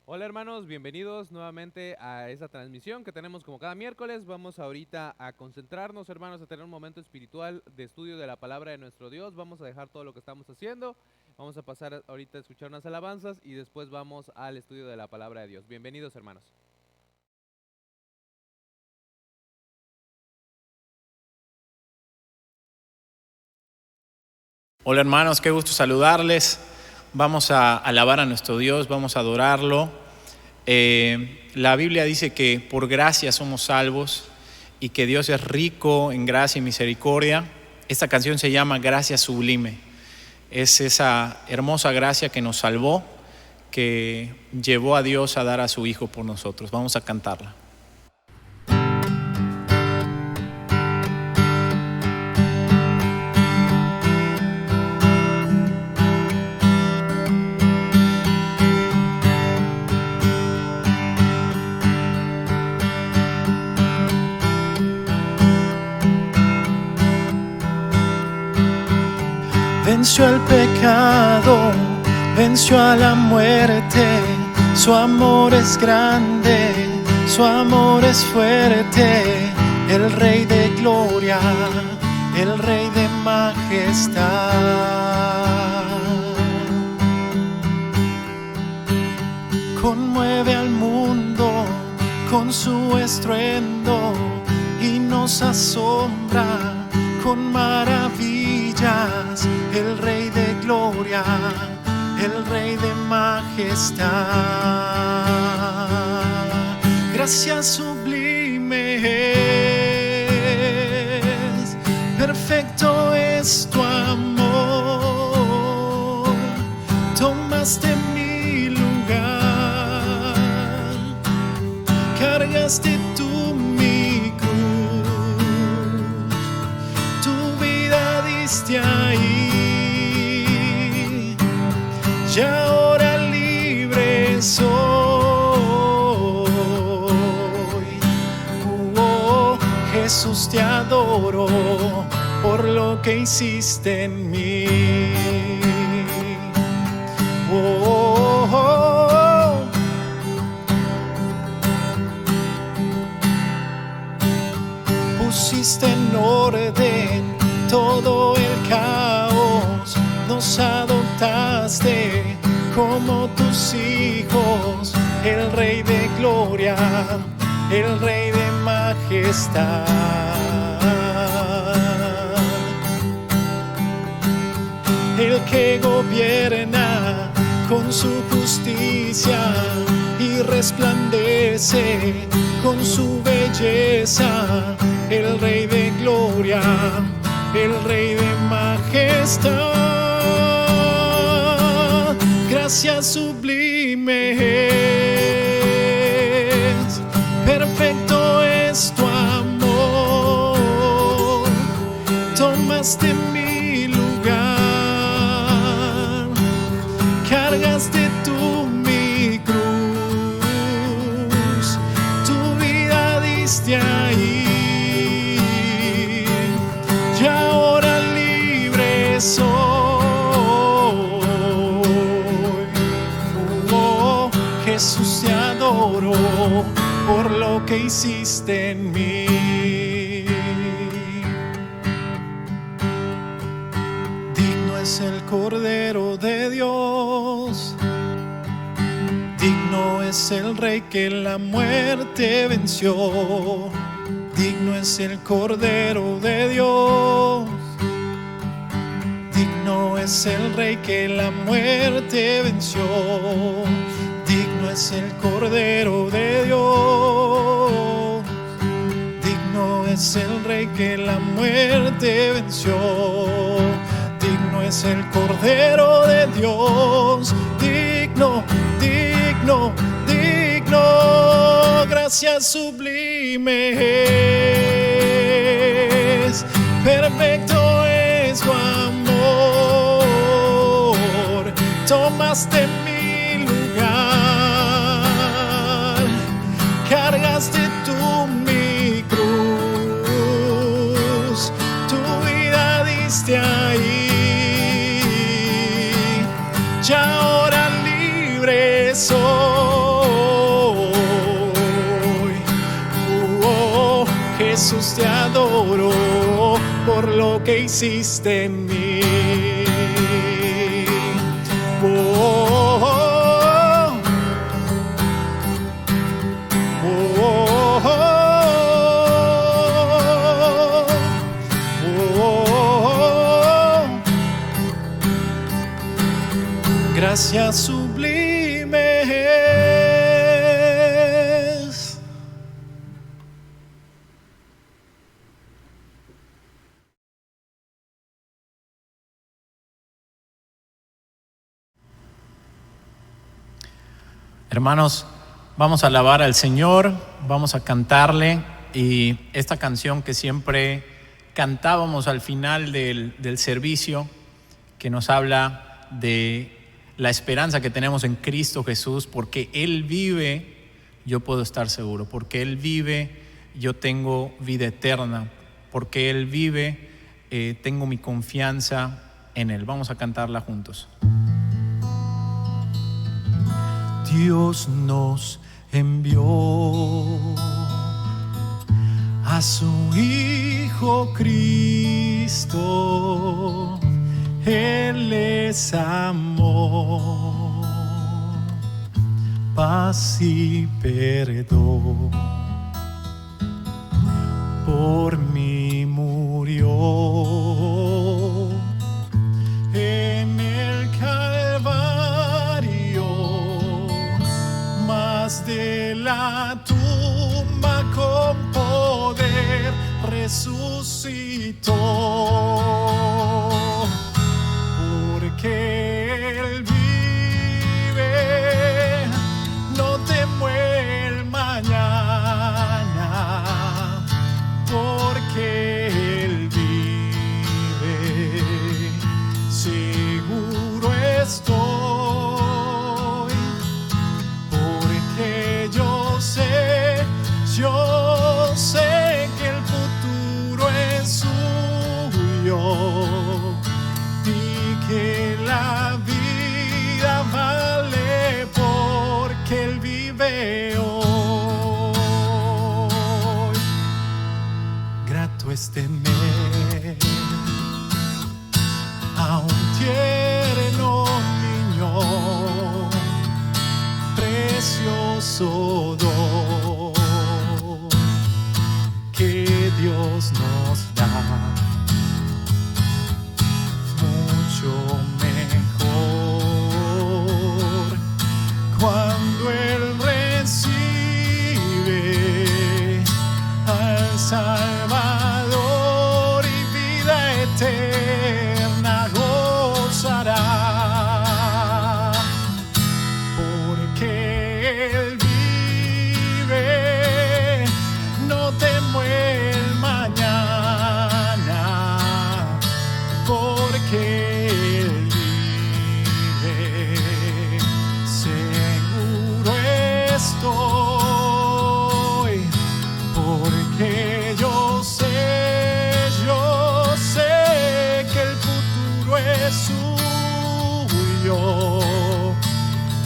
Hola hermanos, bienvenidos nuevamente a esta transmisión que tenemos como cada miércoles. Vamos ahorita a concentrarnos, hermanos, a tener un momento espiritual de estudio de la palabra de nuestro Dios. Vamos a dejar todo lo que estamos haciendo. Vamos a pasar ahorita a escuchar unas alabanzas y después vamos al estudio de la palabra de Dios. Bienvenidos, hermanos. Hola hermanos, qué gusto saludarles. Vamos a alabar a nuestro Dios, vamos a adorarlo. La Biblia dice que por gracia somos salvos y que Dios es rico en gracia y misericordia. Esta canción se llama Gracia Sublime. Es esa hermosa gracia que nos salvó, que llevó a Dios a dar a su Hijo por nosotros. Vamos a cantarla. Venció el pecado, venció a la muerte. Su amor es grande, su amor es fuerte. El Rey de gloria, el Rey de majestad. Conmueve al mundo con su estruendo y nos asombra con maravillas. El Rey de gloria, el Rey de majestad. Gracia sublime es, perfecto es tu amor. Tomaste mi lugar, cargaste tú mi cruz, tu vida diste ahí. Y ahora libre soy. Jesús, te adoro por lo que hiciste en mí. Pusiste en orden todo el caos, nos adoptaste como tus hijos. El Rey de gloria, el Rey de majestad. El que gobierna con su justicia y resplandece con su belleza. El Rey de gloria, el Rey de majestad. Gracia sublime es, perfecto es tu amor. Tomaste mi lugar, cargaste tú mi cruz, tu vida diste ahí. Y ahora libre soy. Jesús, te adoro por lo que hiciste en mí. Digno es el Cordero de Dios, digno es el Rey que la muerte venció. Digno es el Cordero de Dios, digno es el Rey que la muerte venció. Digno es el Cordero de Dios, digno es el Rey que la muerte venció. Digno es el Cordero de Dios, digno, digno, digno. Gracia sublime es, perfecto es tu amor. Tomaste mi lugar, cargaste tú mi cruz, tu vida diste ahí. Y ahora libre soy. por lo que hiciste en mí. Oh, oh, oh, oh, oh, oh. Gracias sublimes. Hermanos, vamos a alabar al Señor, vamos a cantarle, y esta canción que siempre cantábamos al final del servicio, que nos habla de la esperanza que tenemos en Cristo Jesús. Porque Él vive, yo puedo estar seguro. Porque Él vive, yo tengo vida eterna. Porque Él vive, tengo mi confianza en Él. Vamos a cantarla juntos. Dios nos envió a su Hijo Cristo. Él es amor, paz y perdón. Por mí murió en el Calvario, mas de la tumba con poder resucitó. Porque Él vive, no temo el mañana. Porque Él vive, seguro estoy. Porque yo sé que el futuro es suyo, y que la vida vale porque Él vive hoy. Grato es tener a un tierno niño, precioso don que Dios nos da. Mucho mejor cuando Él recibe al Salvador, y vida eterna gozará. Porque Él vive, no temo el mañana. Porque Él vive, seguro estoy. Porque yo sé que el futuro es suyo,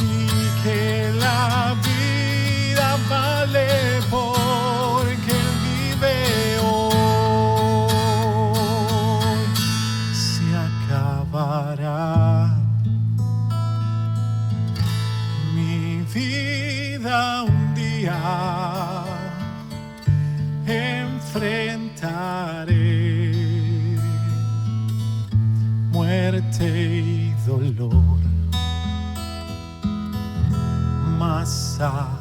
y que la vida vale porque Él vive hoy. Se acabará mi vida un día, enfrentaré muerte y dolor, mas a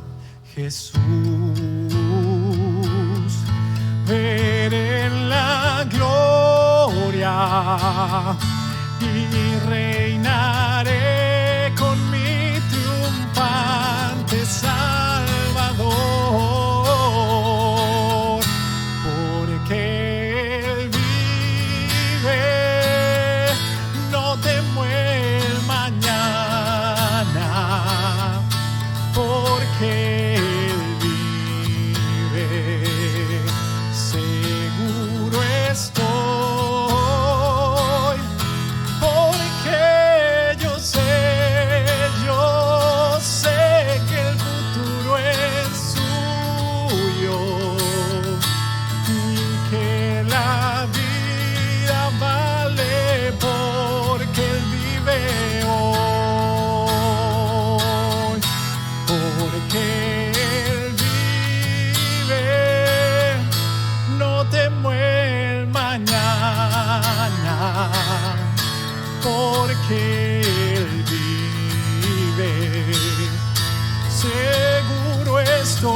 Jesús veré en la gloria, y reinaré con mi triunfante Salvador. Porque Él vive, no temo el mañana. Porque Él vive, seguro estoy. Porque yo sé que el futuro porque Él vive. Seguro estoy,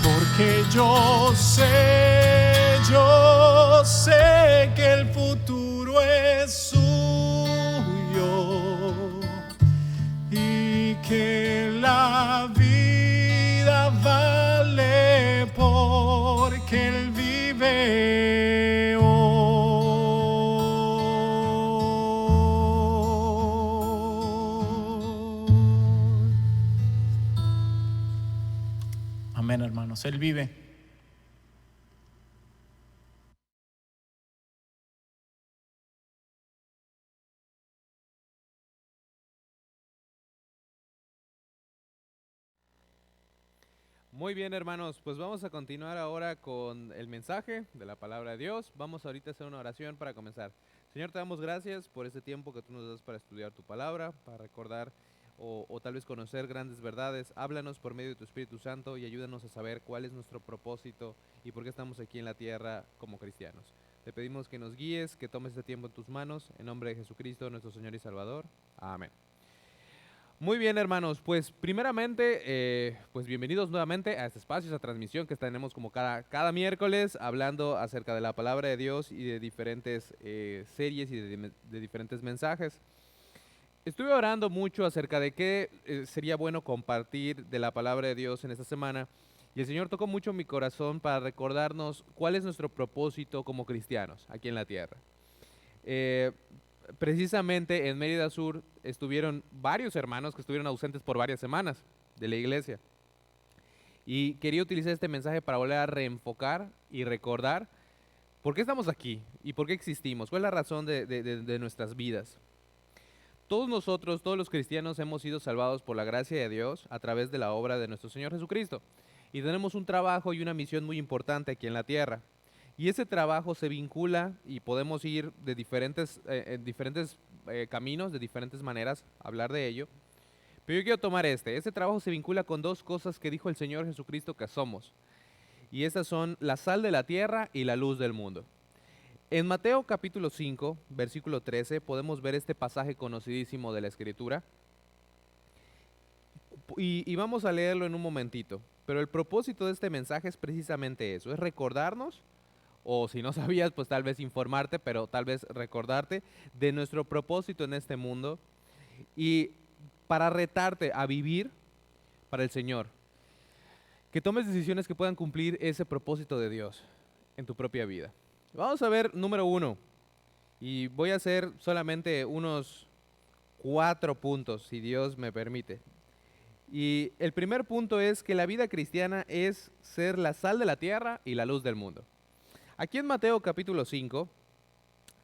porque yo sé que el futuro es suyo y que la vida vale porque Él vive hoy. Amén, hermanos, Él vive. Muy bien, hermanos, pues vamos a continuar ahora con el mensaje de la palabra de Dios. Vamos ahorita a hacer una oración para comenzar. Señor, te damos gracias por este tiempo que tú nos das para estudiar tu palabra, para recordar o tal vez conocer grandes verdades. Háblanos por medio de tu Espíritu Santo y ayúdanos a saber cuál es nuestro propósito y por qué estamos aquí en la tierra como cristianos. Te pedimos que nos guíes, que tomes este tiempo en tus manos, en nombre de Jesucristo, nuestro Señor y Salvador. Amén. Muy bien, hermanos, pues primeramente, pues bienvenidos nuevamente a este espacio, esta transmisión que tenemos como cada miércoles, hablando acerca de la palabra de Dios y de diferentes series y de diferentes mensajes. Estuve orando mucho acerca de qué sería bueno compartir de la palabra de Dios en esta semana, y el Señor tocó mucho mi corazón para recordarnos cuál es nuestro propósito como cristianos aquí en la tierra. Eh, Precisamente en Mérida Sur estuvieron varios hermanos que estuvieron ausentes por varias semanas de la iglesia. Y quería utilizar este mensaje para volver a reenfocar y recordar por qué estamos aquí y por qué existimos, cuál es la razón de nuestras vidas. Todos nosotros, todos los cristianos, hemos sido salvados por la gracia de Dios a través de la obra de nuestro Señor Jesucristo. Y tenemos un trabajo y una misión muy importante aquí en la tierra. Y ese trabajo se vincula y podemos ir de diferentes caminos, de diferentes maneras, hablar de ello. Pero yo quiero tomar ese trabajo se vincula con dos cosas que dijo el Señor Jesucristo que somos. Y estas son la sal de la tierra y la luz del mundo. En Mateo capítulo 5, versículo 13, podemos ver este pasaje conocidísimo de la Escritura. Y vamos a leerlo en un momentito. Pero el propósito de este mensaje es precisamente eso, es recordarnos, o si no sabías, pues tal vez informarte, pero tal vez recordarte de nuestro propósito en este mundo y para retarte a vivir para el Señor. Que tomes decisiones que puedan cumplir ese propósito de Dios en tu propia vida. Vamos a ver número 1 y voy a hacer solamente unos 4 puntos, si Dios me permite. Y el primer punto es que la vida cristiana es ser la sal de la tierra y la luz del mundo. Aquí en Mateo capítulo 5,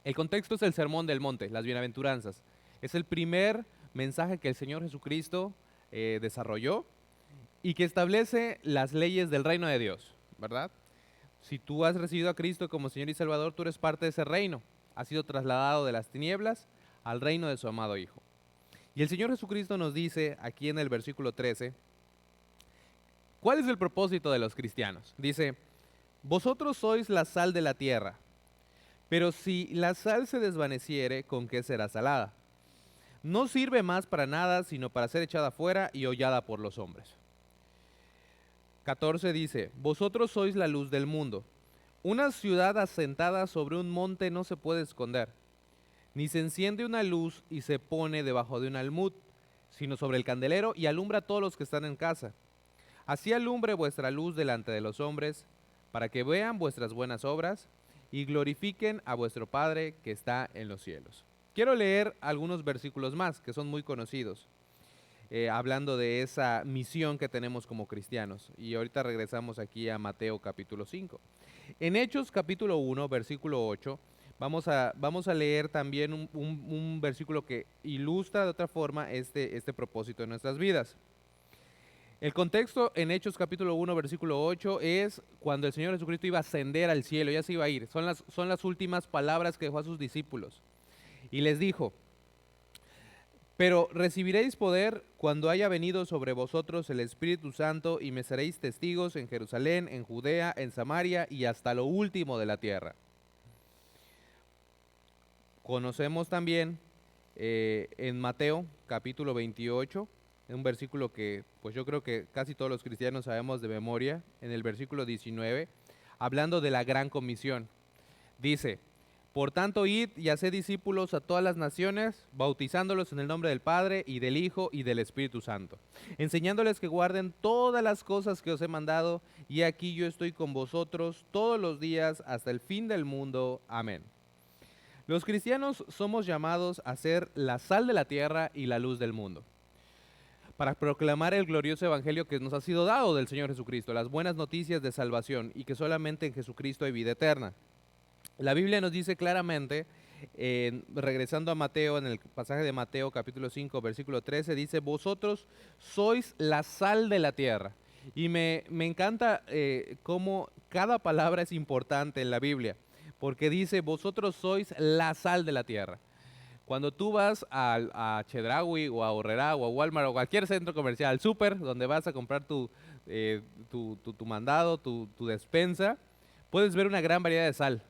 el contexto es el Sermón del Monte, las bienaventuranzas. Es el primer mensaje que el Señor Jesucristo desarrolló y que establece las leyes del reino de Dios, ¿verdad? Si tú has recibido a Cristo como Señor y Salvador, tú eres parte de ese reino. Has sido trasladado de las tinieblas al reino de su amado Hijo. Y el Señor Jesucristo nos dice aquí en el versículo 13, ¿cuál es el propósito de los cristianos? Dice, vosotros sois la sal de la tierra, pero si la sal se desvaneciere, ¿con qué será salada? No sirve más para nada, sino para ser echada fuera y hollada por los hombres. 14 dice, vosotros sois la luz del mundo. Una ciudad asentada sobre un monte no se puede esconder, ni se enciende una luz y se pone debajo de un almud, sino sobre el candelero y alumbra a todos los que están en casa. Así alumbre vuestra luz delante de los hombres, para que vean vuestras buenas obras y glorifiquen a vuestro Padre que está en los cielos. Quiero leer algunos versículos más que son muy conocidos, hablando de esa misión que tenemos como cristianos. Y ahorita regresamos aquí a Mateo capítulo 5. En Hechos capítulo 1, versículo 8, vamos a leer también un versículo que ilustra de otra forma este propósito de nuestras vidas. El contexto en Hechos capítulo 1, versículo 8 es cuando el Señor Jesucristo iba a ascender al cielo, ya se iba a ir. Son las últimas palabras que dejó a sus discípulos. Y les dijo, Pero recibiréis poder cuando haya venido sobre vosotros el Espíritu Santo y me seréis testigos en Jerusalén, en Judea, en Samaria y hasta lo último de la tierra. Conocemos también en Mateo capítulo 28, un versículo que pues yo creo que casi todos los cristianos sabemos de memoria, en el versículo 19, hablando de la gran comisión. Dice: por tanto, id y haced discípulos a todas las naciones, bautizándolos en el nombre del Padre, y del Hijo, y del Espíritu Santo, enseñándoles que guarden todas las cosas que os he mandado, y aquí yo estoy con vosotros todos los días hasta el fin del mundo. Amén. Los cristianos somos llamados a ser la sal de la tierra y la luz del mundo, para proclamar el glorioso evangelio que nos ha sido dado del Señor Jesucristo, las buenas noticias de salvación, y que solamente en Jesucristo hay vida eterna. La Biblia nos dice claramente, regresando a Mateo, en el pasaje de Mateo capítulo 5, versículo 13, dice: vosotros sois la sal de la tierra. Y me encanta cómo cada palabra es importante en la Biblia, porque dice: vosotros sois la sal de la tierra. Cuando tú vas a Chedraui o a Horrera o a Walmart o cualquier centro comercial, al súper, donde vas a comprar tu mandado, tu despensa, puedes ver una gran variedad de sal.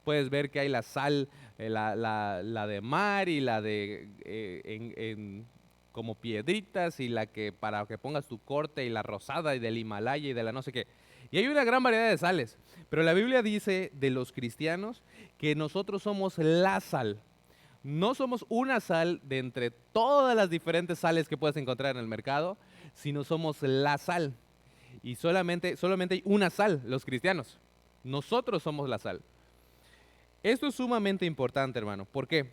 Puedes ver que hay la sal, la de mar y la de como piedritas, y la que para que pongas tu corte, y la rosada y del Himalaya y de la no sé qué. Y hay una gran variedad de sales. Pero la Biblia dice de los cristianos que nosotros somos la sal. No somos una sal de entre todas las diferentes sales que puedes encontrar en el mercado, sino somos la sal. Y solamente hay una sal, los cristianos. Nosotros somos la sal. Esto es sumamente importante, hermano. ¿Por qué?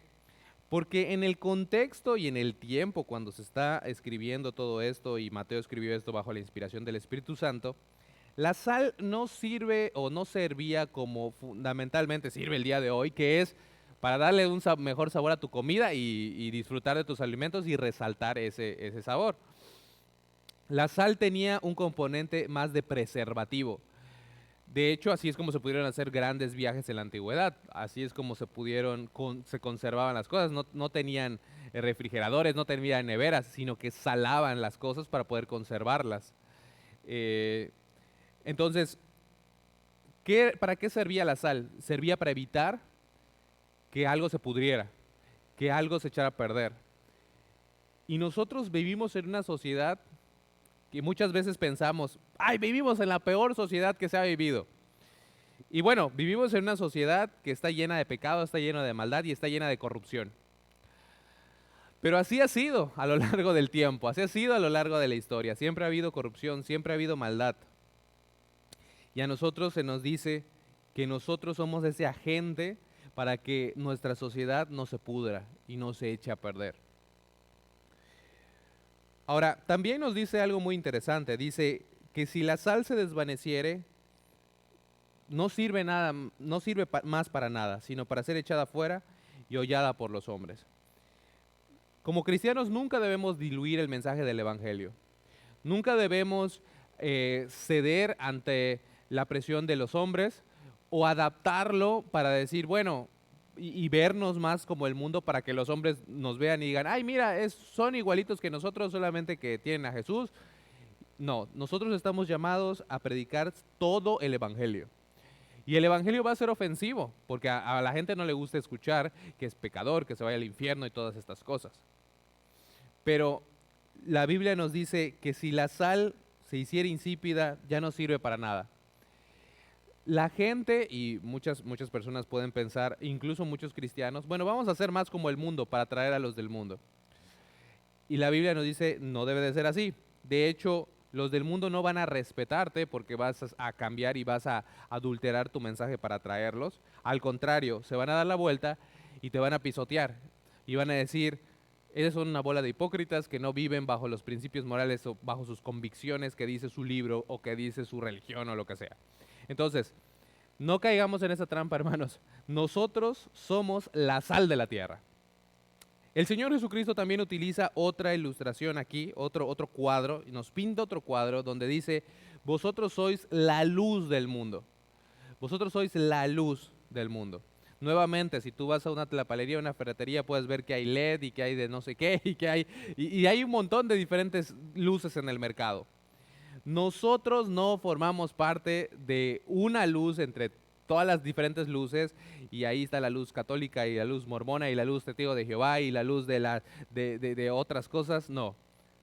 Porque en el contexto y en el tiempo cuando se está escribiendo todo esto, y Mateo escribió esto bajo la inspiración del Espíritu Santo, la sal no sirve o no servía como fundamentalmente sirve el día de hoy, que es para darle un mejor sabor a tu comida y disfrutar de tus alimentos y resaltar ese sabor. La sal tenía un componente más de preservativo. De hecho, así es como se pudieron hacer grandes viajes en la antigüedad. Así es como se conservaban las cosas. No tenían refrigeradores, no tenían neveras, sino que salaban las cosas para poder conservarlas. Entonces, ¿para qué servía la sal? Servía para evitar que algo se pudriera, que algo se echara a perder. Y nosotros vivimos en una sociedad que muchas veces pensamos: ¡ay, vivimos en la peor sociedad que se ha vivido! Y bueno, vivimos en una sociedad que está llena de pecado, está llena de maldad y está llena de corrupción. Pero así ha sido a lo largo del tiempo, así ha sido a lo largo de la historia. Siempre ha habido corrupción, siempre ha habido maldad. Y a nosotros se nos dice que nosotros somos ese agente para que nuestra sociedad no se pudra y no se eche a perder. Ahora, también nos dice algo muy interesante. Dice que si la sal se desvaneciere, no sirve más para nada, sino para ser echada fuera y hollada por los hombres. Como cristianos nunca debemos diluir el mensaje del evangelio. Nunca debemos ceder ante la presión de los hombres o adaptarlo para decir, bueno, y vernos más como el mundo, para que los hombres nos vean y digan: ay, mira, son igualitos que nosotros, solamente que tienen a Jesús. No, nosotros estamos llamados a predicar todo el evangelio. Y el evangelio va a ser ofensivo, porque a la gente no le gusta escuchar que es pecador, que se vaya al infierno y todas estas cosas. Pero la Biblia nos dice que si la sal se hiciera insípida, ya no sirve para nada. La gente, y muchas personas pueden pensar, incluso muchos cristianos, bueno, vamos a ser más como el mundo para atraer a los del mundo. Y la Biblia nos dice: no debe de ser así. De hecho, los del mundo no van a respetarte porque vas a cambiar y vas a adulterar tu mensaje para atraerlos. Al contrario, se van a dar la vuelta y te van a pisotear. Y van a decir: esos son una bola de hipócritas que no viven bajo los principios morales o bajo sus convicciones que dice su libro o que dice su religión o lo que sea. Entonces, no caigamos en esa trampa, hermanos. Nosotros somos la sal de la tierra. El Señor Jesucristo también utiliza otra ilustración aquí, otro cuadro, y nos pinta otro cuadro donde dice: vosotros sois la luz del mundo. Vosotros sois la luz del mundo. Nuevamente, si tú vas a una tlapalería, una ferretería, puedes ver que hay LED y que hay de no sé qué y hay un montón de diferentes luces en el mercado. Nosotros no formamos parte de una luz entre todas las diferentes luces, y ahí está la luz católica y la luz mormona y la luz testigo de Jehová y la luz de otras cosas. No,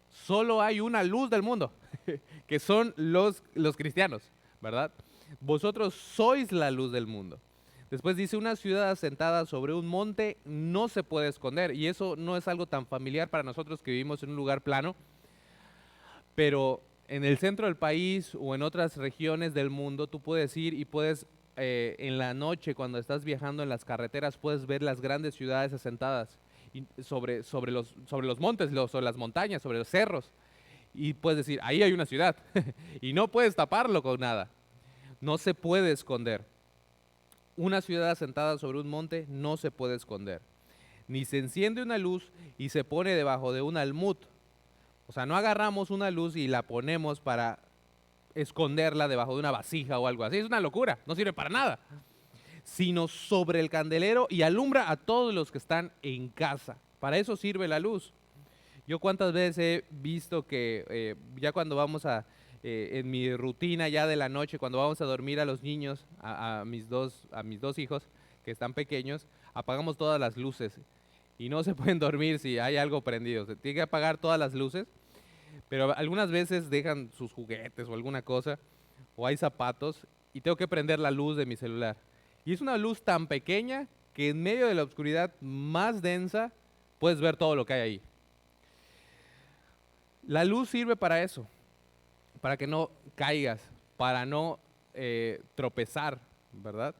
solo hay una luz del mundo, que son los cristianos, ¿verdad? Vosotros sois la luz del mundo. Después dice, una ciudad asentada sobre un monte no se puede esconder, y eso no es algo tan familiar para nosotros que vivimos en un lugar plano, pero en el centro del país o en otras regiones del mundo tú puedes ir y puedes, en la noche cuando estás viajando en las carreteras, puedes ver las grandes ciudades asentadas sobre los montes, sobre las montañas, sobre los cerros, y puedes decir, ahí hay una ciudad, y no puedes taparlo con nada, no se puede esconder. Una ciudad asentada sobre un monte no se puede esconder, ni se enciende una luz y se pone debajo de un almud. O sea, no agarramos una luz y la ponemos para esconderla debajo de una vasija o algo así. Es una locura, no sirve para nada. Sino sobre el candelero y alumbra a todos los que están en casa. Para eso sirve la luz. Yo cuántas veces he visto que ya cuando vamos en mi rutina ya de la noche, cuando vamos a dormir a los niños, a mis dos hijos que están pequeños, apagamos todas las luces y no se pueden dormir si hay algo prendido. Se tiene que apagar todas las luces, pero algunas veces dejan sus juguetes o alguna cosa, o hay zapatos, y tengo que prender la luz de mi celular. Y es una luz tan pequeña que en medio de la oscuridad más densa puedes ver todo lo que hay ahí. La luz sirve para eso, para que no caigas, para no tropezar, ¿verdad?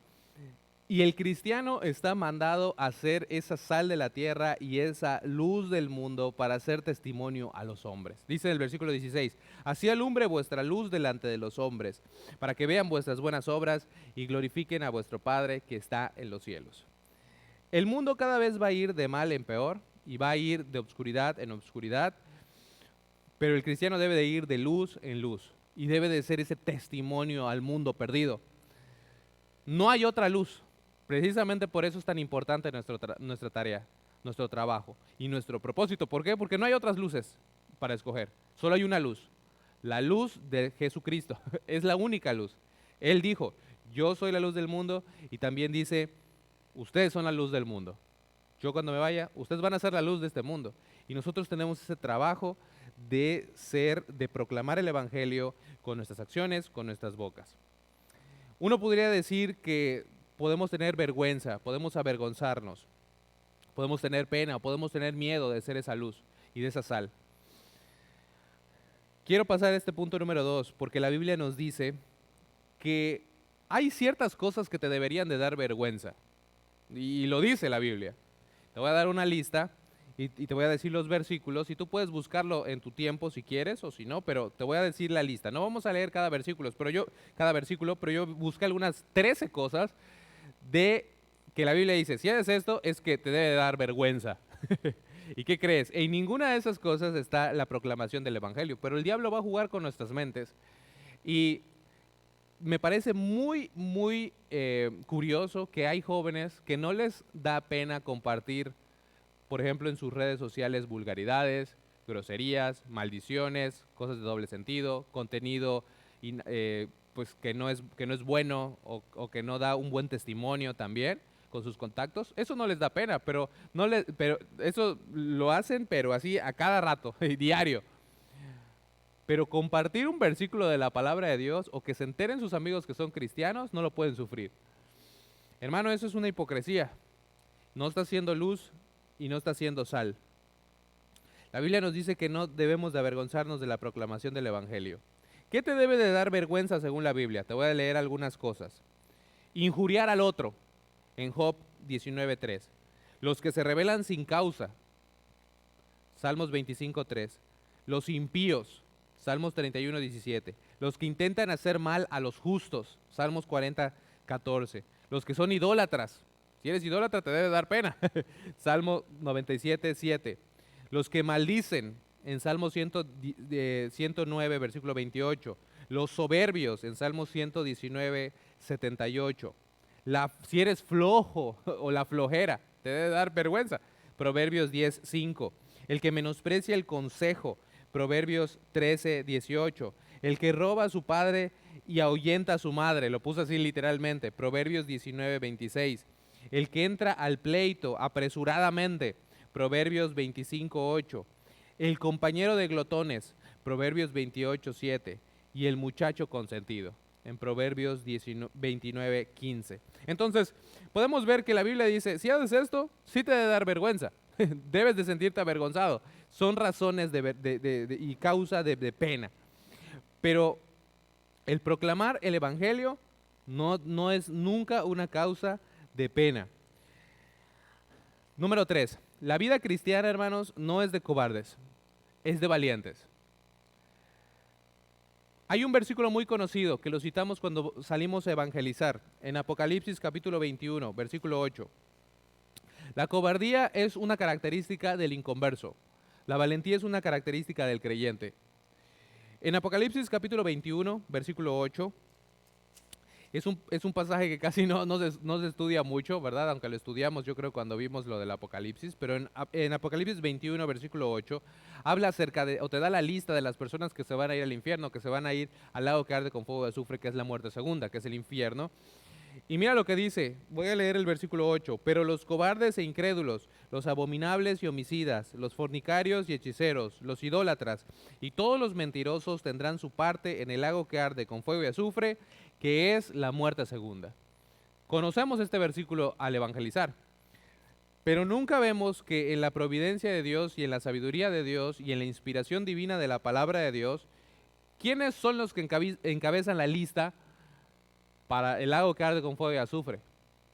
Y el cristiano está mandado a ser esa sal de la tierra y esa luz del mundo para hacer testimonio a los hombres. Dice en el versículo 16, así alumbre vuestra luz delante de los hombres, para que vean vuestras buenas obras y glorifiquen a vuestro Padre que está en los cielos. El mundo cada vez va a ir de mal en peor y va a ir de obscuridad en obscuridad, pero el cristiano debe de ir de luz en luz y debe de ser ese testimonio al mundo perdido. No hay otra luz. Precisamente por eso es tan importante nuestra tarea, nuestro trabajo y nuestro propósito. ¿Por qué? Porque no hay otras luces para escoger. Solo hay una luz. La luz de Jesucristo. Es la única luz. Él dijo, yo soy la luz del mundo, y también dice, ustedes son la luz del mundo. Yo cuando me vaya, ustedes van a ser la luz de este mundo. Y nosotros tenemos ese trabajo de proclamar el Evangelio con nuestras acciones, con nuestras bocas. Uno podría decir que podemos tener vergüenza, podemos avergonzarnos, podemos tener pena, podemos tener miedo de ser esa luz y de esa sal. Quiero pasar a este punto número 2, porque la Biblia nos dice que hay ciertas cosas que te deberían de dar vergüenza. Y lo dice la Biblia. Te voy a dar una lista y te voy a decir los versículos, y tú puedes buscarlo en tu tiempo si quieres o si no, pero te voy a decir la lista. No vamos a leer cada versículo, pero yo busqué algunas 13 cosas de que la Biblia dice, si haces esto es que te debe dar vergüenza. ¿Y qué crees? En ninguna de esas cosas está la proclamación del Evangelio, pero el diablo va a jugar con nuestras mentes. Y me parece muy, muy curioso que hay jóvenes que no les da pena compartir, por ejemplo, en sus redes sociales, vulgaridades, groserías, maldiciones, cosas de doble sentido, contenido pues que no es bueno, o que no da un buen testimonio también con sus contactos. Eso no les da pena, pero eso lo hacen, pero así a cada rato, diario. Pero compartir un versículo de la palabra de Dios, o que se enteren sus amigos que son cristianos, no lo pueden sufrir. Hermano, eso es una hipocresía. No está haciendo luz y no está haciendo sal. La Biblia nos dice que no debemos de avergonzarnos de la proclamación del Evangelio. ¿Qué te debe de dar vergüenza según la Biblia? Te voy a leer algunas cosas. Injuriar al otro, en Job 19:3. Los que se rebelan sin causa, Salmos 25:3. Los impíos, Salmos 31:17. Los que intentan hacer mal a los justos, Salmos 40:14. Los que son idólatras, si eres idólatra te debe dar pena, Salmo 97:7. Los que maldicen, en Salmo 109, versículo 28. Los soberbios, en Salmo 119:78. Si eres flojo o la flojera, te debe dar vergüenza. Proverbios 10:5. El que menosprecia el consejo. Proverbios 13:18. El que roba a su padre y ahuyenta a su madre. Lo puse así literalmente. Proverbios 19:26. El que entra al pleito apresuradamente. Proverbios 25:8. El compañero de glotones. Proverbios 28:7. Y el muchacho consentido, en Proverbios 29:15. Entonces, podemos ver que la Biblia dice, si haces esto, sí te debe dar vergüenza. Debes de sentirte avergonzado. Son razones y causa de pena. Pero el proclamar el Evangelio no es nunca una causa de pena. Número 3. La vida cristiana, hermanos, no es de cobardes, es de valientes. Hay un versículo muy conocido que lo citamos cuando salimos a evangelizar, en Apocalipsis capítulo 21, versículo 8. La cobardía es una característica del inconverso, la valentía es una característica del creyente. En Apocalipsis capítulo 21, versículo 8, es un pasaje que casi no se estudia mucho, ¿verdad? Aunque lo estudiamos yo creo cuando vimos lo del Apocalipsis, pero en Apocalipsis 21, versículo 8, habla acerca de, o te da la lista de las personas que se van a ir al infierno, que se van a ir al lago que arde con fuego de azufre, que es la muerte segunda, que es el infierno. Y mira lo que dice, voy a leer el versículo 8, pero los cobardes e incrédulos, los abominables y homicidas, los fornicarios y hechiceros, los idólatras y todos los mentirosos tendrán su parte en el lago que arde con fuego y azufre, que es la muerte segunda. Conocemos este versículo al evangelizar, pero nunca vemos que en la providencia de Dios y en la sabiduría de Dios y en la inspiración divina de la palabra de Dios, ¿quiénes son los que encabezan la lista para el lago que arde con fuego y azufre?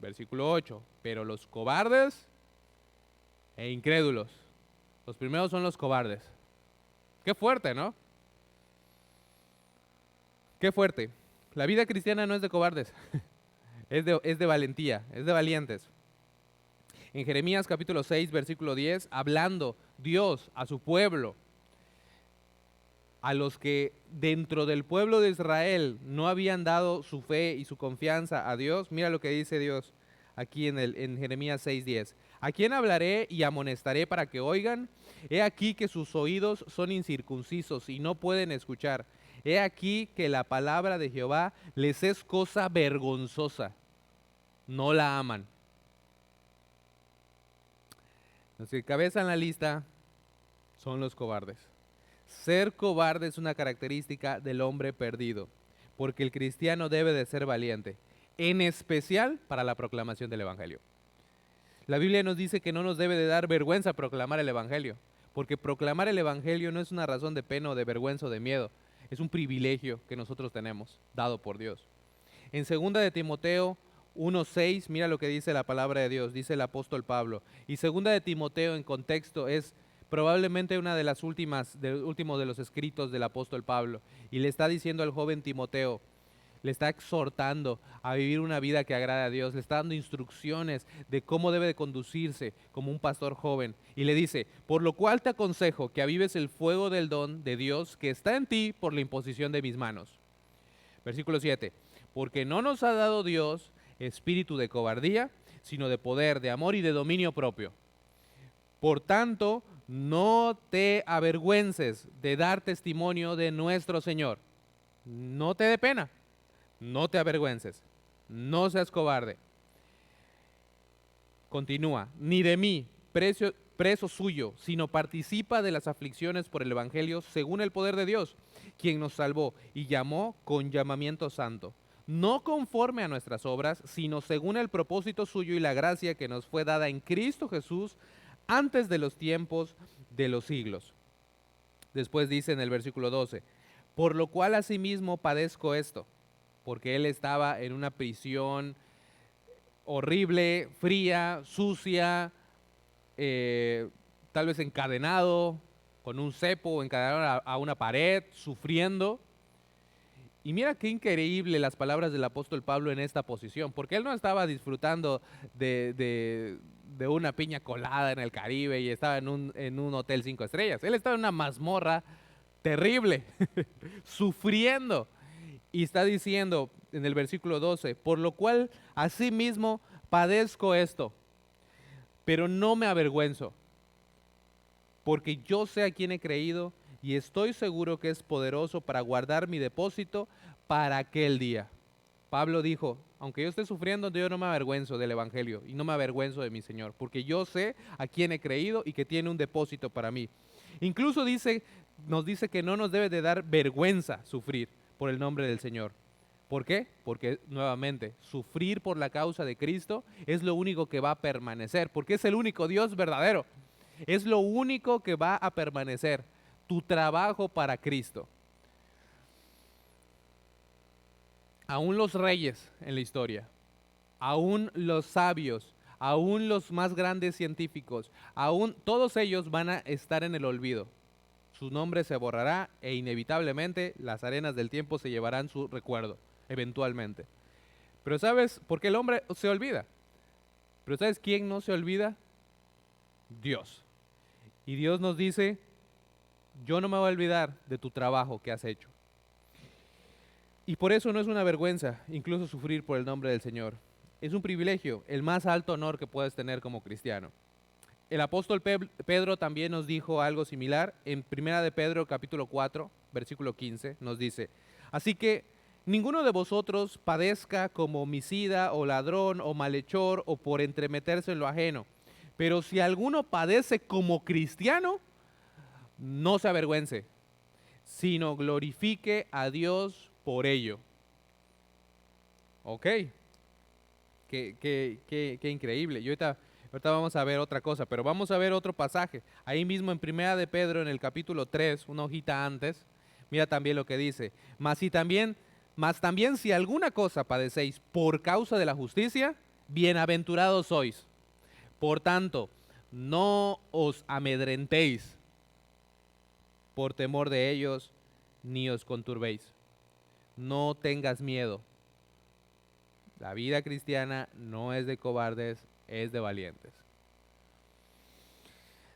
Versículo 8, pero los cobardes e incrédulos. Los primeros son los cobardes. Qué fuerte, ¿no? Qué fuerte. La vida cristiana no es de cobardes, es de valentía, es de valientes. En Jeremías capítulo 6, versículo 10, hablando Dios a su pueblo, a los que dentro del pueblo de Israel no habían dado su fe y su confianza a Dios, mira lo que dice Dios aquí en Jeremías 6:10. ¿A quién hablaré y amonestaré para que oigan? He aquí que sus oídos son incircuncisos y no pueden escuchar. He aquí que la palabra de Jehová les es cosa vergonzosa. No la aman. Los que encabezan la lista son los cobardes. Ser cobarde es una característica del hombre perdido, porque el cristiano debe de ser valiente, en especial para la proclamación del Evangelio. La Biblia nos dice que no nos debe de dar vergüenza proclamar el Evangelio, porque proclamar el Evangelio no es una razón de pena o de vergüenza o de miedo, es un privilegio que nosotros tenemos, dado por Dios. En 2 de Timoteo 1:6, mira lo que dice la palabra de Dios, dice el apóstol Pablo. Y 2 de Timoteo en contexto es probablemente una de las últimos de los escritos del apóstol Pablo. Y le está diciendo al joven Timoteo, le está exhortando a vivir una vida que agrada a Dios, le está dando instrucciones de cómo debe de conducirse como un pastor joven. Y le dice, por lo cual te aconsejo que avives el fuego del don de Dios que está en ti por la imposición de mis manos. Versículo 7, porque no nos ha dado Dios espíritu de cobardía, sino de poder, de amor y de dominio propio. Por tanto, no te avergüences de dar testimonio de nuestro Señor. No te dé pena, no te avergüences, no seas cobarde. Continúa, ni de mí, preso suyo, sino participa de las aflicciones por el Evangelio según el poder de Dios, quien nos salvó y llamó con llamamiento santo. No conforme a nuestras obras, sino según el propósito suyo y la gracia que nos fue dada en Cristo Jesús antes de los tiempos de los siglos. Después dice en el versículo 12, por lo cual asimismo padezco esto, porque él estaba en una prisión horrible, fría, sucia, tal vez encadenado, con un cepo, encadenado a una pared, sufriendo. Y mira qué increíble las palabras del apóstol Pablo en esta posición, porque él no estaba disfrutando de una piña colada en el Caribe y estaba en un hotel 5 estrellas. Él estaba en una mazmorra terrible, sufriendo. Y está diciendo en el versículo 12, por lo cual asimismo padezco esto, pero no me avergüenzo, porque yo sé a quién he creído y estoy seguro que es poderoso para guardar mi depósito para aquel día. Pablo dijo, aunque yo esté sufriendo, yo no me avergüenzo del Evangelio y no me avergüenzo de mi Señor, porque yo sé a quién he creído y que tiene un depósito para mí. Incluso nos dice que no nos debe de dar vergüenza sufrir por el nombre del Señor. ¿Por qué? Porque nuevamente, sufrir por la causa de Cristo es lo único que va a permanecer, porque es el único Dios verdadero. Es lo único que va a permanecer, tu trabajo para Cristo. Aún los reyes en la historia, aún los sabios, aún los más grandes científicos, aún todos ellos van a estar en el olvido. Su nombre se borrará e inevitablemente las arenas del tiempo se llevarán su recuerdo, eventualmente. Pero ¿sabes por qué el hombre se olvida? Pero ¿sabes quién no se olvida? Dios. Y Dios nos dice, yo no me voy a olvidar de tu trabajo que has hecho. Y por eso no es una vergüenza, incluso sufrir por el nombre del Señor. Es un privilegio, el más alto honor que puedes tener como cristiano. El apóstol Pedro también nos dijo algo similar. En 1 de Pedro capítulo 4, versículo 15, nos dice, así que ninguno de vosotros padezca como homicida o ladrón o malhechor o por entremeterse en lo ajeno. Pero si alguno padece como cristiano, no se avergüence, sino glorifique a Dios por ello. Ok, qué increíble. Y ahorita vamos a ver otra cosa, pero vamos a ver otro pasaje. Ahí mismo en 1 de Pedro, en el capítulo 3, una hojita antes, mira también lo que dice. Mas también si alguna cosa padecéis por causa de la justicia, bienaventurados sois. Por tanto, no os amedrentéis por temor de ellos, ni os conturbéis. No tengas miedo. La vida cristiana no es de cobardes, es de valientes.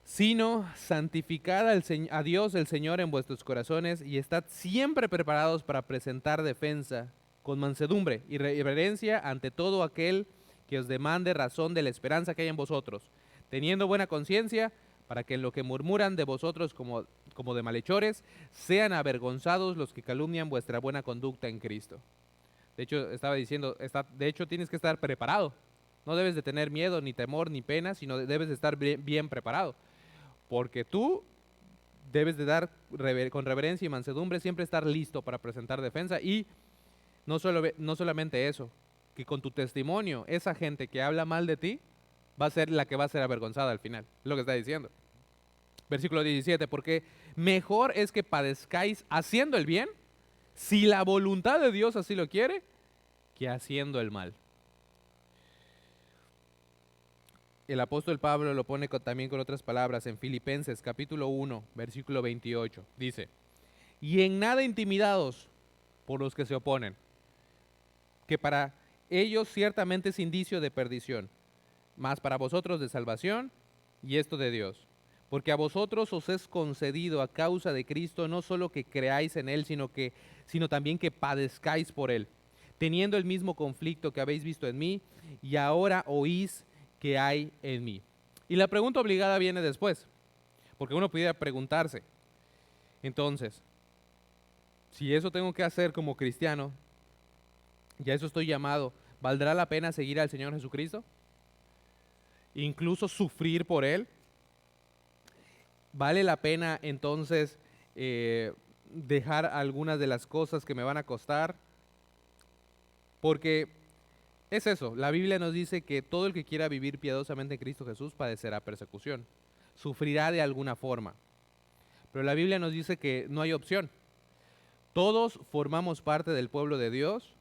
Sino santificad a Dios el Señor en vuestros corazones y estad siempre preparados para presentar defensa con mansedumbre y reverencia ante todo aquel que os demande razón de la esperanza que hay en vosotros, teniendo buena conciencia, para que en lo que murmuran de vosotros como de malhechores, sean avergonzados los que calumnian vuestra buena conducta en Cristo. De hecho, estaba diciendo, de hecho tienes que estar preparado. No debes de tener miedo, ni temor, ni pena, sino debes de estar bien preparado. Porque tú debes de dar con reverencia y mansedumbre, siempre estar listo para presentar defensa. Y no solamente eso, que con tu testimonio, esa gente que habla mal de ti, va a ser la que va a ser avergonzada al final. Es lo que está diciendo. Versículo 17, porque mejor es que padezcáis haciendo el bien, si la voluntad de Dios así lo quiere, que haciendo el mal. El apóstol Pablo lo pone también con otras palabras en Filipenses capítulo 1, versículo 28. Dice, y en nada intimidados por los que se oponen, que para ellos ciertamente es indicio de perdición, mas para vosotros de salvación, y esto de Dios. Porque a vosotros os es concedido a causa de Cristo no solo que creáis en Él, sino también que padezcáis por Él, teniendo el mismo conflicto que habéis visto en mí, y ahora oís que hay en mí. Y la pregunta obligada viene después, porque uno pudiera preguntarse, entonces, si eso tengo que hacer como cristiano, ya eso estoy llamado, ¿valdrá la pena seguir al Señor Jesucristo? Incluso sufrir por Él. ¿Vale la pena entonces dejar algunas de las cosas que me van a costar? Porque es eso, la Biblia nos dice que todo el que quiera vivir piadosamente en Cristo Jesús padecerá persecución, sufrirá de alguna forma. Pero la Biblia nos dice que no hay opción. Todos formamos parte del pueblo de Dios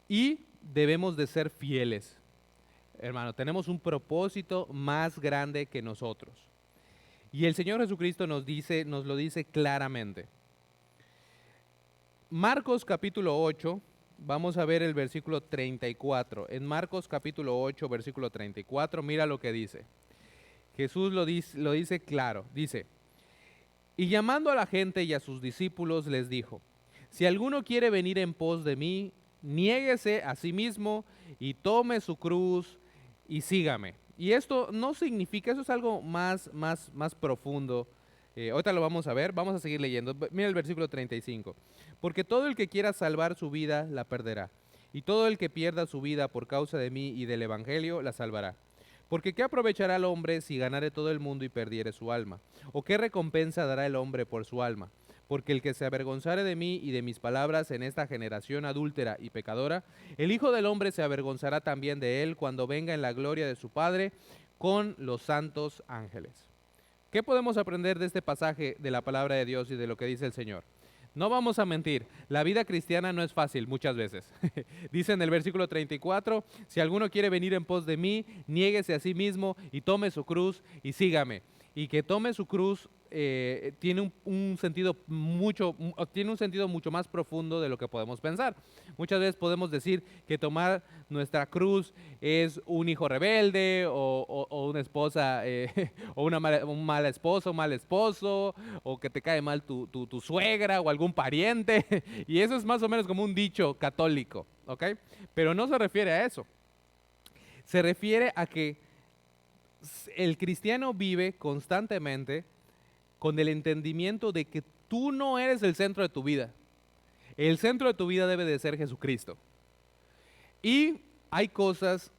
y debemos de ser fieles. Hermano, tenemos un propósito más grande que nosotros. Y el Señor Jesucristo nos lo dice claramente. Marcos capítulo 8, vamos a ver el versículo 34. En Marcos capítulo 8, versículo 34, mira lo que dice. Jesús lo dice claro, dice, y llamando a la gente y a sus discípulos les dijo, Si alguno quiere venir en pos de mí, niéguese a sí mismo y tome su cruz y sígame. Y esto no significa, eso es algo más profundo. Ahorita lo vamos a ver, vamos a seguir leyendo. Mira el versículo 35. Porque todo el que quiera salvar su vida, la perderá. Y todo el que pierda su vida por causa de mí y del evangelio, la salvará. Porque ¿qué aprovechará el hombre si ganare todo el mundo y perdiere su alma? ¿O qué recompensa dará el hombre por su alma? Porque el que se avergonzare de mí y de mis palabras en esta generación adúltera y pecadora, el Hijo del Hombre se avergonzará también de él cuando venga en la gloria de su Padre con los santos ángeles. ¿Qué podemos aprender de este pasaje de la palabra de Dios y de lo que dice el Señor? No vamos a mentir, la vida cristiana no es fácil muchas veces. Dice en el versículo 34, si alguno quiere venir en pos de mí, niéguese a sí mismo y tome su cruz y sígame. Y que tome su cruz tiene un sentido tiene un sentido mucho más profundo de lo que podemos pensar. Muchas veces podemos decir que tomar nuestra cruz es un hijo rebelde o una esposa o un mal esposo, un mal esposo, o que te cae mal tu suegra o algún pariente. Y eso es más o menos como un dicho católico, ¿ok? Pero no se refiere a eso. Se refiere a que el cristiano vive constantemente con el entendimiento de que tú no eres el centro de tu vida. El centro de tu vida debe de ser Jesucristo. Y hay cosas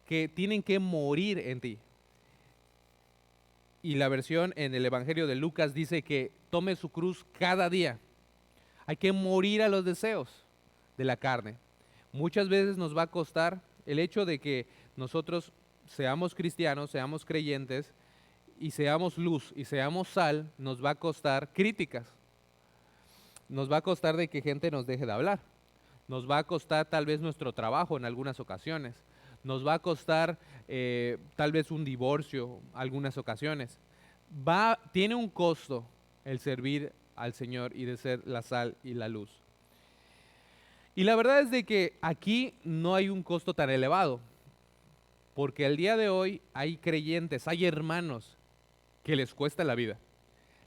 que tienen que morir en ti. Y la versión en el Evangelio de Lucas dice que tome su cruz cada día. Hay que morir a los deseos de la carne. Muchas veces nos va a costar el hecho de que nosotros seamos cristianos, seamos creyentes y seamos luz y seamos sal, nos va a costar críticas. Nos va a costar de que gente nos deje de hablar. Nos va a costar tal vez nuestro trabajo en algunas ocasiones. Nos va a costar tal vez un divorcio algunas ocasiones. Tiene un costo el servir al Señor y de ser la sal y la luz. Y la verdad es de que aquí no hay un costo tan elevado, porque al día de hoy hay creyentes, hay hermanos que les cuesta la vida.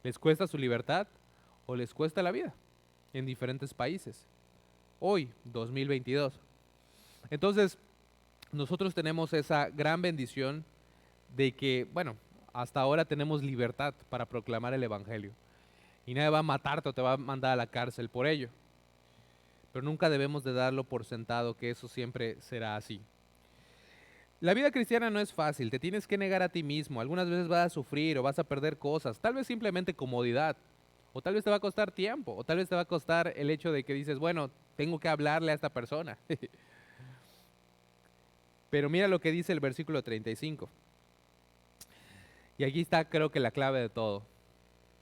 Les cuesta su libertad o les cuesta la vida en diferentes países. Hoy, 2022. Entonces, nosotros tenemos esa gran bendición de que, bueno, hasta ahora tenemos libertad para proclamar el Evangelio. Y nadie va a matarte o te va a mandar a la cárcel por ello. Pero nunca debemos de darlo por sentado que eso siempre será así. La vida cristiana no es fácil, te tienes que negar a ti mismo. Algunas veces vas a sufrir o vas a perder cosas, tal vez simplemente comodidad. O tal vez te va a costar tiempo, o tal vez te va a costar el hecho de que dices, bueno, tengo que hablarle a esta persona. Pero mira lo que dice el versículo 35. Y aquí está creo que la clave de todo.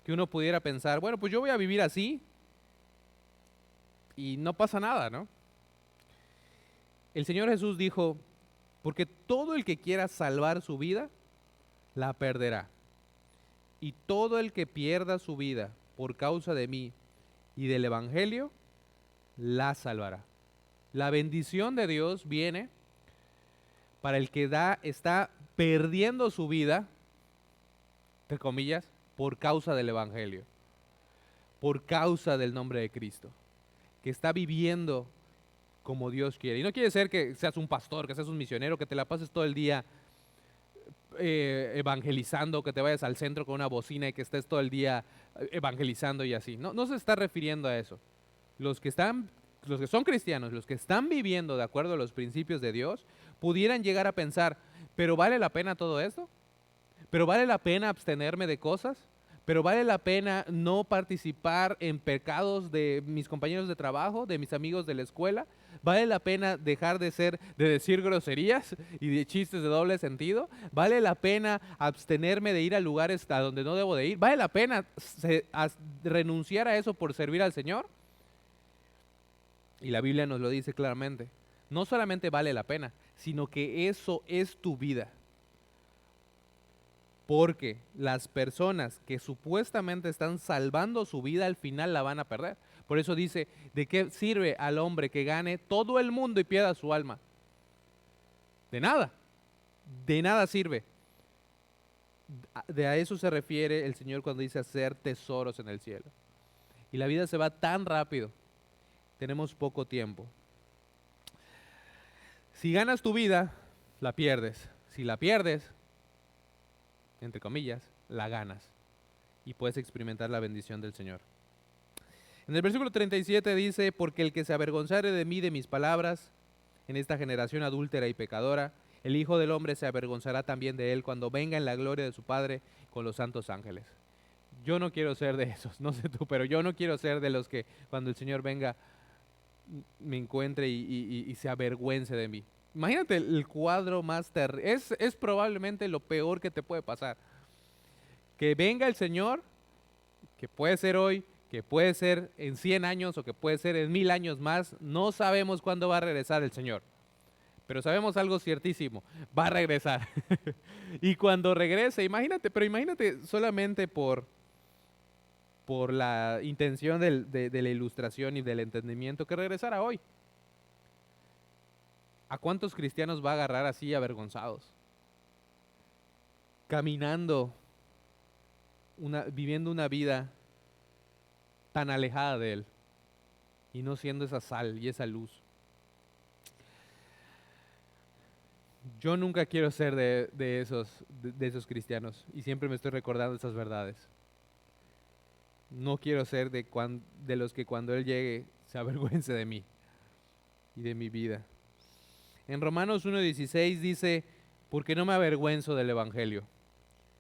Que uno pudiera pensar, bueno, pues yo voy a vivir así y no pasa nada, ¿no? El Señor Jesús dijo, porque todo el que quiera salvar su vida, la perderá. Y todo el que pierda su vida por causa de mí y del Evangelio, la salvará. La bendición de Dios viene para el que está perdiendo su vida, entre comillas, por causa del Evangelio, por causa del nombre de Cristo, que está viviendo como Dios quiere. Y no quiere ser que seas un pastor, que seas un misionero, que te la pases todo el día evangelizando, que te vayas al centro con una bocina y que estés todo el día evangelizando y así. No, no se está refiriendo a eso. Los que son cristianos, los que están viviendo de acuerdo a los principios de Dios, pudieran llegar a pensar, ¿pero vale la pena todo esto? ¿Pero vale la pena abstenerme de cosas? ¿Pero vale la pena no participar en pecados de mis compañeros de trabajo, de mis amigos de la escuela? ¿Vale la pena dejar de decir groserías y de chistes de doble sentido? ¿Vale la pena abstenerme de ir a lugares a donde no debo de ir? ¿Vale la pena renunciar a eso por servir al Señor? Y la Biblia nos lo dice claramente. No solamente vale la pena, sino que eso es tu vida. Porque las personas que supuestamente están salvando su vida al final la van a perder. Por eso dice, ¿de qué sirve al hombre que gane todo el mundo y pierda su alma? De nada sirve. A eso se refiere el Señor cuando dice hacer tesoros en el cielo. Y la vida se va tan rápido tenemos poco tiempo. Si ganas tu vida, la pierdes. Si la pierdes, entre comillas, la ganas. Y puedes experimentar la bendición del Señor. En el versículo 37 dice, porque el que se avergonzare de mí, de mis palabras, en esta generación adúltera y pecadora, el Hijo del Hombre se avergonzará también de él cuando venga en la gloria de su Padre con los santos ángeles. Yo no quiero ser de esos, no sé tú, pero yo no quiero ser de los que cuando el Señor venga me encuentre y se avergüence de mí. Imagínate el cuadro más terrible. Es probablemente lo peor que te puede pasar. Que venga el Señor, que puede ser hoy, que puede ser en 100 años o que puede ser en 1000 años más. No sabemos cuándo va a regresar el Señor. Pero sabemos algo ciertísimo, va a regresar. Y cuando regrese, imagínate solamente por la intención de la ilustración y del entendimiento, que regresara hoy. ¿A cuántos cristianos va a agarrar así avergonzados? Caminando, viviendo una vida tan alejada de Él y no siendo esa sal y esa luz. Yo nunca quiero ser de esos cristianos y siempre me estoy recordando esas verdades. No quiero ser de los que cuando Él llegue se avergüence de mí y de mi vida. En Romanos 1:16 dice, porque no me avergüenzo del Evangelio,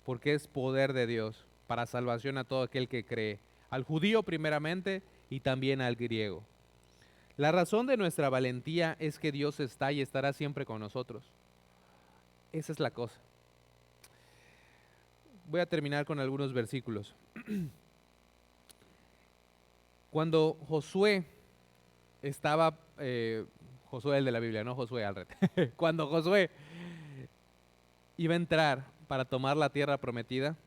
porque es poder de Dios para salvación a todo aquel que cree, al judío primeramente y también al griego. La razón de nuestra valentía es que Dios está y estará siempre con nosotros. Esa es la cosa. Voy a terminar con algunos versículos. Cuando Josué estaba, Josué el de la Biblia, no Josué Alred. Cuando Josué iba a entrar para tomar la tierra prometida,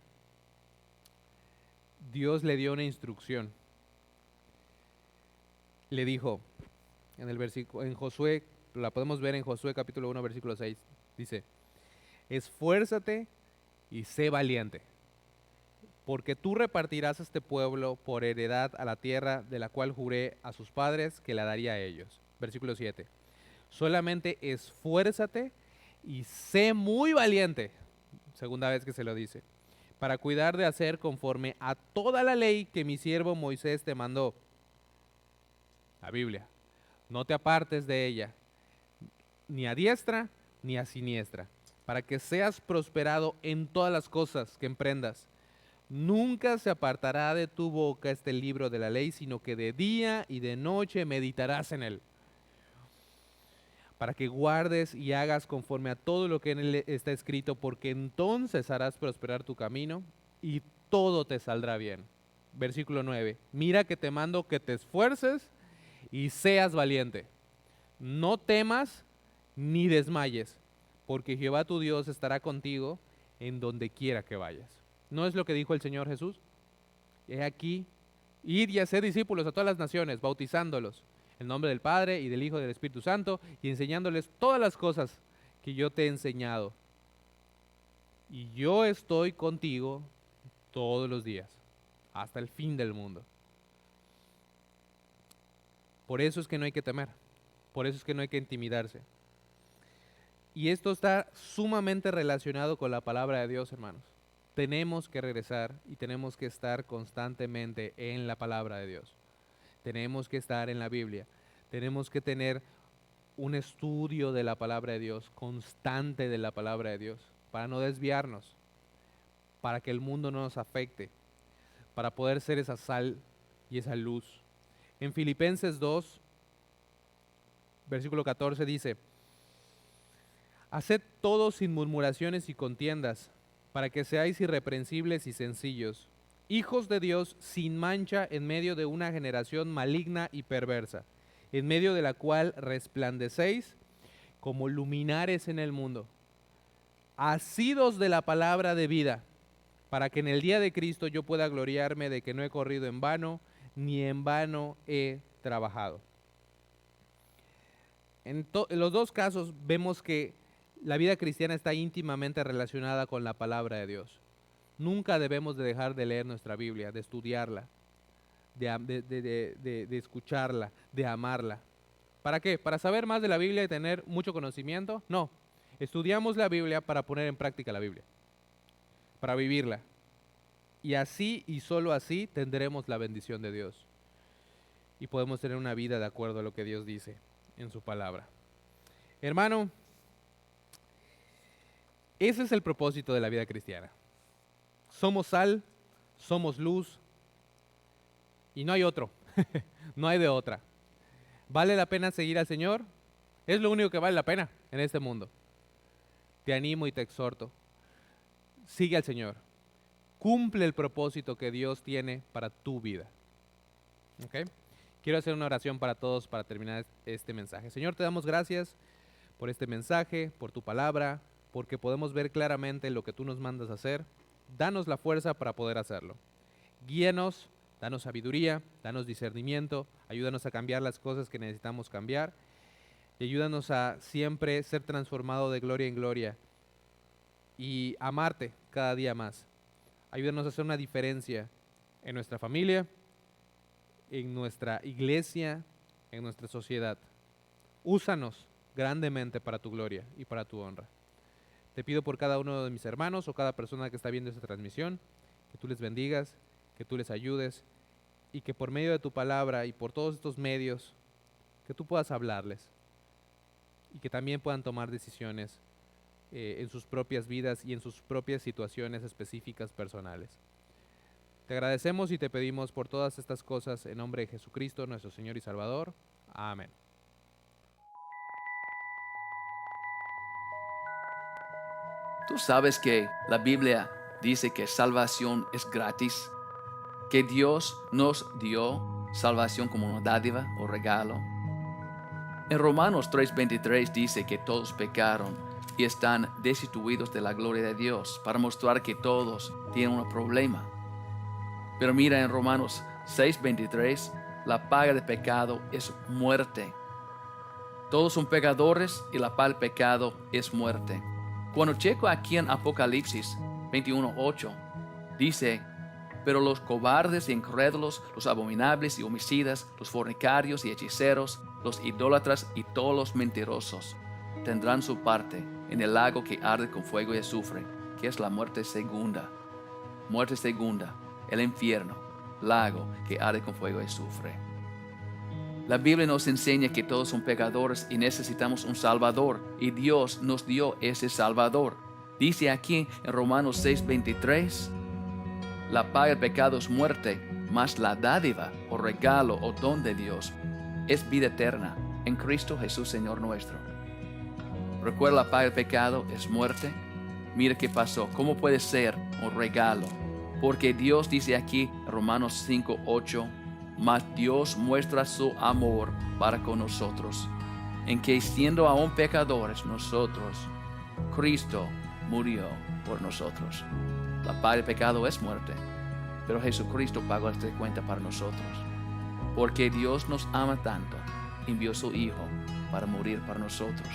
Dios le dio una instrucción. Le dijo, en Josué, la podemos ver en Josué capítulo 1, versículo 6, dice, esfuérzate y sé valiente, porque tú repartirás a este pueblo por heredad a la tierra de la cual juré a sus padres que la daría a ellos. Versículo 7. Solamente esfuérzate y sé muy valiente, segunda vez que se lo dice, para cuidar de hacer conforme a toda la ley que mi siervo Moisés te mandó. La Biblia. No te apartes de ella, ni a diestra ni a siniestra, para que seas prosperado en todas las cosas que emprendas. Nunca se apartará de tu boca este libro de la ley, sino que de día y de noche meditarás en él, para que guardes y hagas conforme a todo lo que en él está escrito, porque entonces harás prosperar tu camino y todo te saldrá bien. Versículo 9. Mira que te mando que te esfuerces y seas valiente. No temas ni desmayes, porque Jehová tu Dios estará contigo en donde quiera que vayas. ¿No es lo que dijo el Señor Jesús? He aquí, id y haced discípulos a todas las naciones, bautizándolos en nombre del Padre y del Hijo y del Espíritu Santo, y enseñándoles todas las cosas que yo te he enseñado. Y yo estoy contigo todos los días, hasta el fin del mundo. Por eso es que no hay que temer, por eso es que no hay que intimidarse. Y esto está sumamente relacionado con la palabra de Dios, hermanos. Tenemos que regresar y tenemos que estar constantemente en la palabra de Dios. Tenemos que estar en la Biblia. Tenemos que tener un estudio de la palabra de Dios, constante de la palabra de Dios, para no desviarnos, para que el mundo no nos afecte, para poder ser esa sal y esa luz. En Filipenses 2, versículo 14 dice, haced todo sin murmuraciones y contiendas, para que seáis irreprensibles y sencillos, hijos de Dios sin mancha en medio de una generación maligna y perversa, en medio de la cual resplandecéis como luminares en el mundo, asidos de la palabra de vida, para que en el día de Cristo yo pueda gloriarme de que no he corrido en vano, ni en vano he trabajado. En los dos casos vemos que la vida cristiana está íntimamente relacionada con la palabra de Dios. Nunca debemos de dejar de leer nuestra Biblia, de estudiarla, de escucharla, de amarla. ¿Para qué? ¿Para saber más de la Biblia y tener mucho conocimiento? No. Estudiamos la Biblia para poner en práctica la Biblia, para vivirla. Y así y solo así tendremos la bendición de Dios. Y podemos tener una vida de acuerdo a lo que Dios dice en su palabra. Hermano, ese es el propósito de la vida cristiana. Somos sal, somos luz y no hay otro, no hay de otra. ¿Vale la pena seguir al Señor? Es lo único que vale la pena en este mundo. Te animo y te exhorto. Sigue al Señor. Cumple el propósito que Dios tiene para tu vida. ¿Okay? Quiero hacer una oración para todos para terminar este mensaje. Señor, te damos gracias por este mensaje, por tu palabra, porque podemos ver claramente lo que tú nos mandas a hacer. Danos la fuerza para poder hacerlo. Guíanos, danos sabiduría, danos discernimiento, ayúdanos a cambiar las cosas que necesitamos cambiar y ayúdanos a siempre ser transformado de gloria en gloria y amarte cada día más. Ayúdanos a hacer una diferencia en nuestra familia, en nuestra iglesia, en nuestra sociedad. Úsanos grandemente para tu gloria y para tu honra. Te pido por cada uno de mis hermanos o cada persona que está viendo esta transmisión, que tú les bendigas, que tú les ayudes y que por medio de tu palabra y por todos estos medios, que tú puedas hablarles y que también puedan tomar decisiones en sus propias vidas y en sus propias situaciones específicas personales. Te agradecemos y te pedimos por todas estas cosas en nombre de Jesucristo, nuestro Señor y Salvador. Amén. Tú sabes que la Biblia dice que salvación es gratis, que Dios nos dio salvación como una dádiva o regalo. En Romanos 3:23 dice que todos pecaron y están destituidos de la gloria de Dios, para mostrar que todos tienen un problema. Pero mira, en Romanos 6:23, la paga del pecado es muerte. Todos son pecadores y la paga del pecado es muerte. Cuando checo aquí en Apocalipsis 21:8, dice: pero los cobardes y incrédulos, los abominables y homicidas, los fornicarios y hechiceros, los idólatras y todos los mentirosos tendrán su parte en el lago que arde con fuego y azufre, que es la muerte segunda. Muerte segunda, el infierno, lago que arde con fuego y azufre. La Biblia nos enseña que todos son pecadores y necesitamos un Salvador, y Dios nos dio ese Salvador. Dice aquí en Romanos 6:23, la paga del pecado es muerte, mas la dádiva o regalo o don de Dios es vida eterna en Cristo Jesús Señor nuestro. Recuerda, la paga del pecado es muerte. Mira qué pasó. ¿Cómo puede ser un regalo? Porque Dios dice aquí en Romanos 5:8, mas Dios muestra su amor para con nosotros, en que siendo aún pecadores nosotros, Cristo murió por nosotros. La paga del pecado es muerte, pero Jesucristo pagó esta cuenta para nosotros. Porque Dios nos ama tanto, envió su Hijo para morir para nosotros.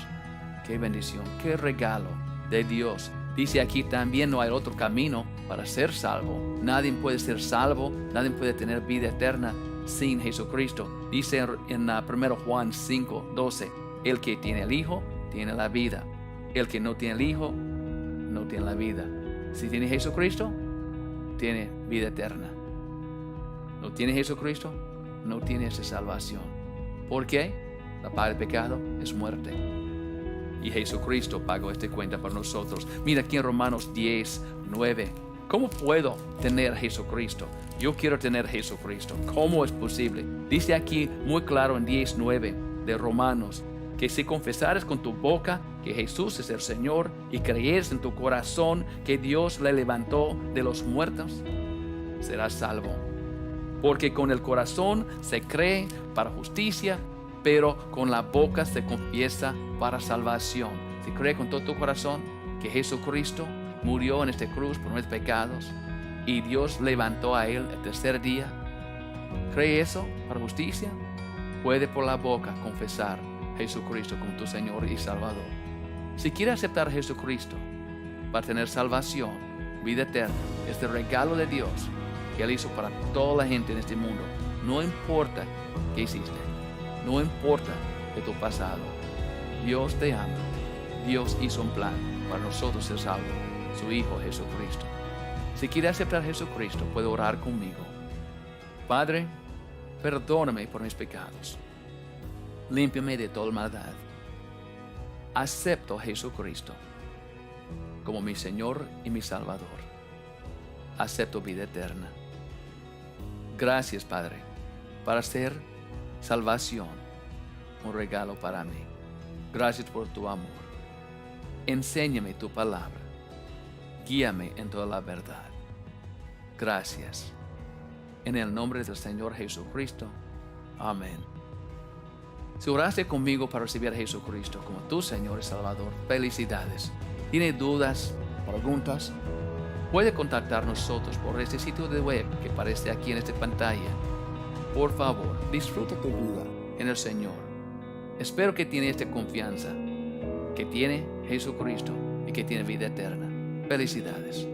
Qué bendición, qué regalo de Dios. Dice aquí también: no hay otro camino para ser salvo. Nadie puede ser salvo, nadie puede tener vida eterna sin Jesucristo. Dice en 1 Juan 5:12, el que tiene el Hijo tiene la vida. El que no tiene el Hijo no tiene la vida. Si tiene Jesucristo, tiene vida eterna. No tiene Jesucristo, no tiene esa salvación. ¿Por qué? La paga del pecado es muerte. Y Jesucristo pagó esta cuenta para nosotros. Mira aquí en Romanos 10:9. ¿Cómo puedo tener Jesucristo? Yo quiero tener Jesucristo. ¿Cómo es posible? Dice aquí muy claro en 10:9 de Romanos, que si confesares con tu boca que Jesús es el Señor y creyeres en tu corazón que Dios le levantó de los muertos, serás salvo. Porque con el corazón se cree para justicia, pero con la boca se confiesa para salvación. Si crees con todo tu corazón que Jesucristo murió en esta cruz por nuestros pecados y Dios levantó a Él el tercer día, ¿cree eso para justicia? Puede por la boca confesar Jesucristo como tu Señor y Salvador. Si quieres aceptar a Jesucristo para tener salvación, vida eterna, este regalo de Dios que Él hizo para toda la gente en este mundo, No importa qué hiciste, no importa de tu pasado. Dios te ama. Dios hizo un plan para nosotros ser salvos, su Hijo Jesucristo. Si quiere aceptar a Jesucristo, puede orar conmigo. Padre, perdóname por mis pecados. Límpiame de toda maldad. Acepto a Jesucristo como mi Señor y mi Salvador. Acepto vida eterna. Gracias, Padre, para hacer salvación un regalo para mí. Gracias por tu amor. Enséñame tu palabra. Guíame en toda la verdad. Gracias. En el nombre del Señor Jesucristo. Amén. Si oraste conmigo para recibir a Jesucristo como tu Señor y Salvador, felicidades. ¿Tiene dudas, preguntas? Puede contactar nosotros por este sitio de web que aparece aquí en esta pantalla. Por favor, disfruta tu vida en el Señor. Espero que tiene esta confianza, que tiene Jesucristo y que tiene vida eterna. Felicidades.